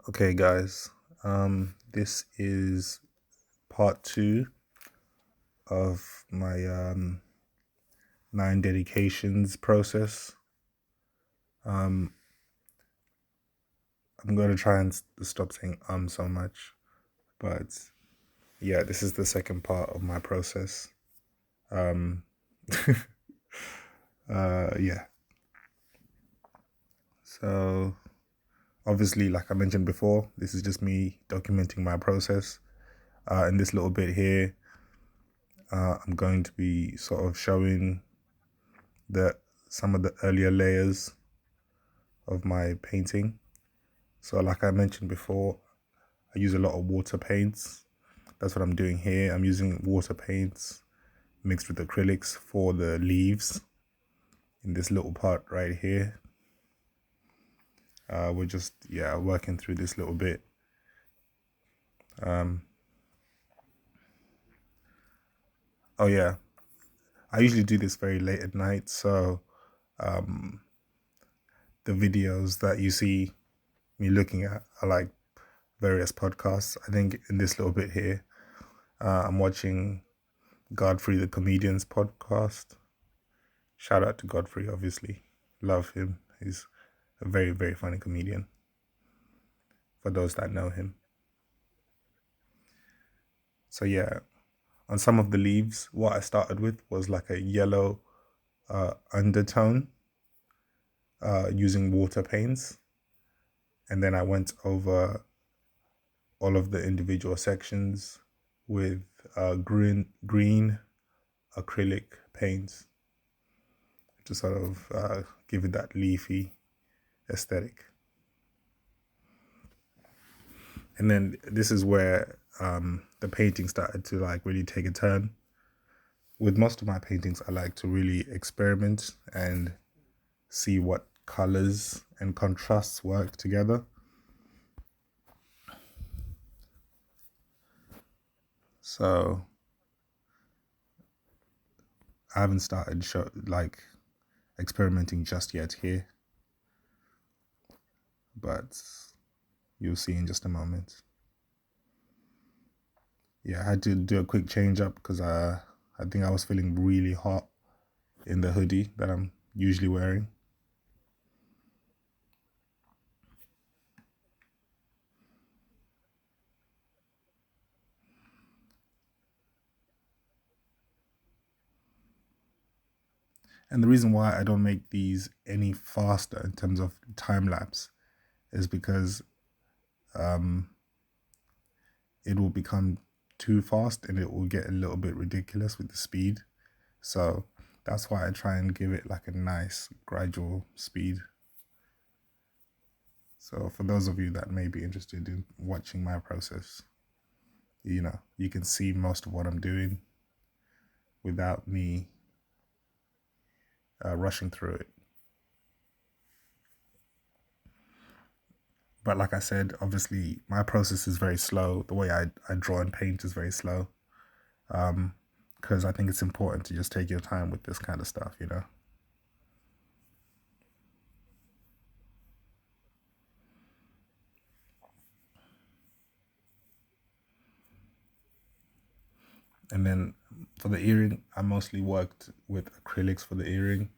Okay, guys, this is part two of my 9 dedications process. Um, I'm going to try and stop saying so much, but yeah, this is the second part of my process. Um, yeah, so obviously, like I mentioned before, this is just me documenting my process. In this little bit here, I'm going to be sort of showing the some of the earlier layers of my painting. So like I mentioned before, I use a lot of water paints. That's what I'm doing here. I'm using water paints mixed with acrylics for the leaves in this little part right here. We're just, working through this little bit. Oh yeah, I usually do this very late at night. So the videos that you see me looking at are like various podcasts. I think in this little bit here, I'm watching Godfrey the Comedian's podcast. Shout out to Godfrey, obviously. Love him. He's a very, very funny comedian for those that know him. So, yeah, on some of the leaves, what I started with was like a yellow undertone using water paints. And then I went over all of the individual sections with green acrylic paints to sort of give it that leafy aesthetic. And then this is where the painting started to like really take a turn. With most of my paintings, I like to really experiment and see what colors and contrasts work together. So I haven't started experimenting just yet here, but you'll see in just a moment. Yeah, I had to do a quick change up because I think I was feeling really hot in the hoodie that I'm usually wearing. And the reason why I don't make these any faster in terms of time lapse is because it will become too fast and it will get a little bit ridiculous with the speed. So that's why I try and give it like a nice gradual speed. So for those of you that may be interested in watching my process, you can see most of what I'm doing without me rushing through it. But like I said, obviously my process is very slow. The way I draw and paint is very slow. Because I think it's important to just take your time with this kind of stuff. And then for the earring, I mostly worked with acrylics for the earring.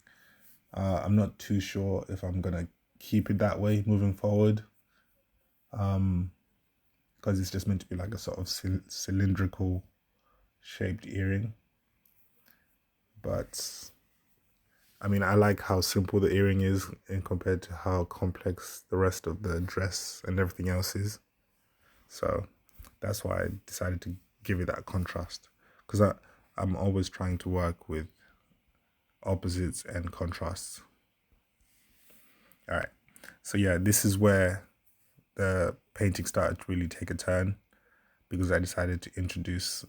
I'm not too sure if I'm gonna keep it that way moving forward, because it's just meant to be like a sort of cylindrical shaped earring. But I mean, I like how simple the earring is and compared to how complex the rest of the dress and everything else is. So that's why I decided to give it that contrast, because I'm always trying to work with opposites and contrasts. All right. So yeah, this is where the painting started to really take a turn because I decided to introduce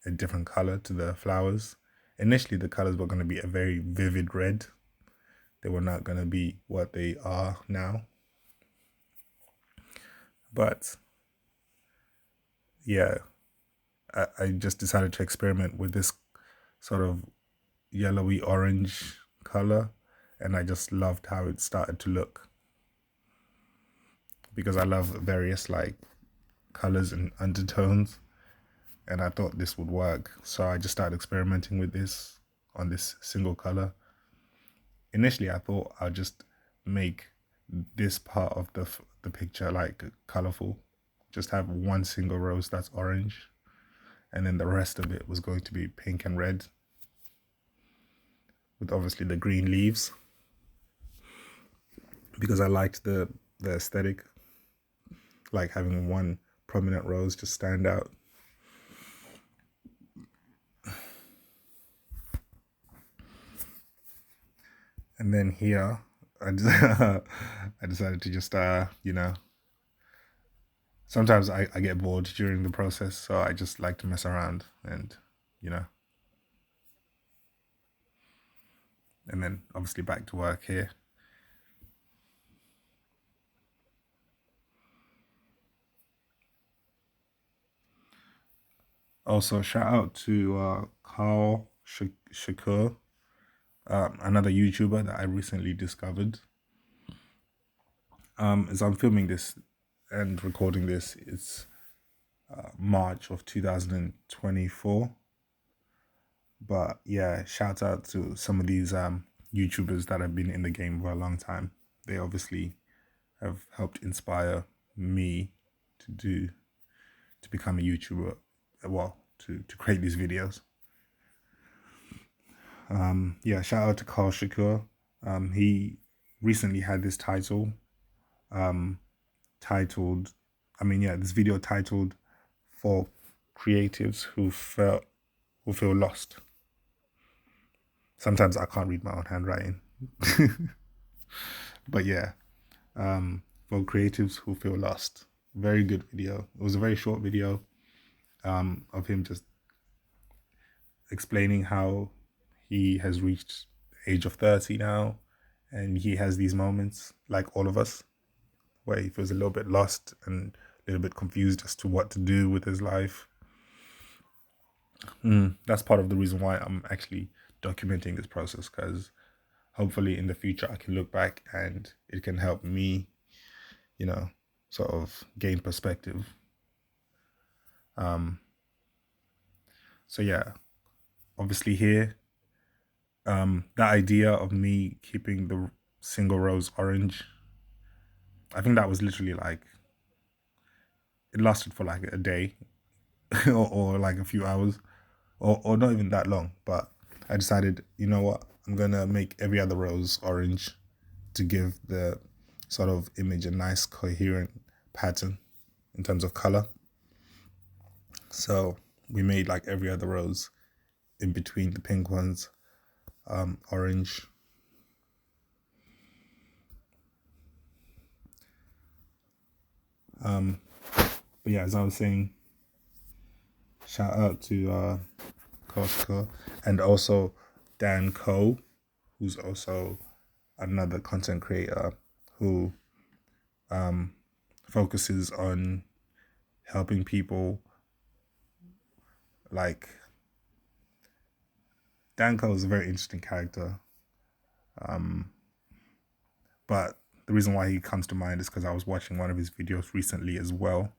a different color to the flowers. Initially, the colors were going to be a very vivid red. They were not going to be what they are now. But yeah, I just decided to experiment with this sort of yellowy orange color, and I just loved how it started to look because I love various like colors and undertones, and I thought this would work. So I just started experimenting with this on this single color. Initially, I thought I'll just make this part of the picture like colorful, just have one single rose that's orange, and then the rest of it was going to be pink and red, with obviously the green leaves, because I liked the aesthetic, like having one prominent rose just stand out. And then here, I decided to just, sometimes I get bored during the process, so I just like to mess around and, and then obviously back to work here. Also, shout out to Carl Shakur, another YouTuber that I recently discovered. As I'm filming this and recording this, it's March of 2024. But yeah, shout out to some of these YouTubers that have been in the game for a long time. They obviously have helped inspire me to become a YouTuber, well, to create these videos. Yeah, shout out to Carl Shakur. He recently had this title, this video titled "For Creatives Who Feel Lost." Sometimes I can't read my own handwriting, but yeah, for creatives who feel lost. Very good video. It was a very short video of him just explaining how he has reached the age of 30 now, and he has these moments, like all of us, where he feels a little bit lost and a little bit confused as to what to do with his life. That's part of the reason why I'm actually documenting this process, because hopefully in the future I can look back and it can help me, sort of gain perspective. So yeah, obviously here, the idea of me keeping the single rose orange, I think that was literally like, it lasted for like a day or like a few hours, or not even that long. But I decided, you know what, I'm gonna make every other rose orange to give the sort of image a nice coherent pattern in terms of color. So we made like every other rose in between the pink ones orange. But yeah, as I was saying, shout out to Costco, and also Dan Coe, who's also another content creator who focuses on helping people. Like, Dan Coe is a very interesting character, but the reason why he comes to mind is because I was watching one of his videos recently as well.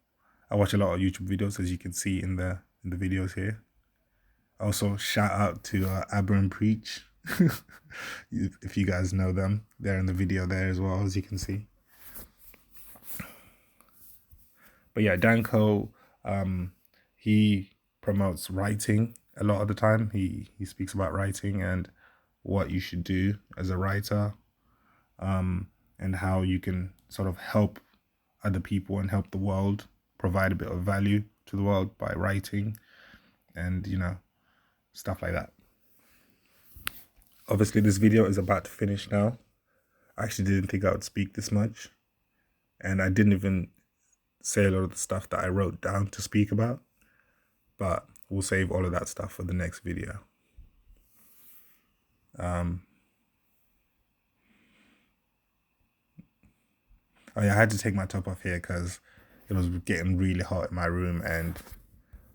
I watch a lot of YouTube videos, as you can see in the videos here. Also, shout out to Abram Preach. If you guys know them, they're in the video there as well, as you can see. But yeah, Dan Coe, he promotes writing a lot of the time. He speaks about writing and what you should do as a writer, and how you can sort of help other people and help the world, provide a bit of value to the world by writing, and stuff like that. Obviously, this video is about to finish now. I actually didn't think I would speak this much, and I didn't even say a lot of the stuff that I wrote down to speak about, but we'll save all of that stuff for the next video. Oh yeah, I had to take my top off here because it was getting really hot in my room, and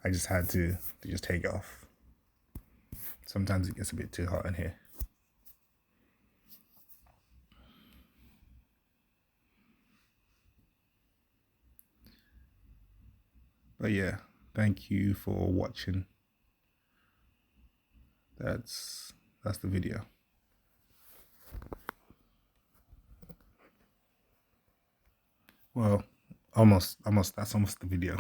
I just had to just take it off. Sometimes it gets a bit too hot in here. But yeah, thank you for watching. That's the video. Well, almost that's almost the video.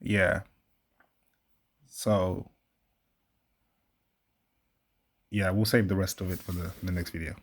Yeah. So yeah, we'll save the rest of it for the next video.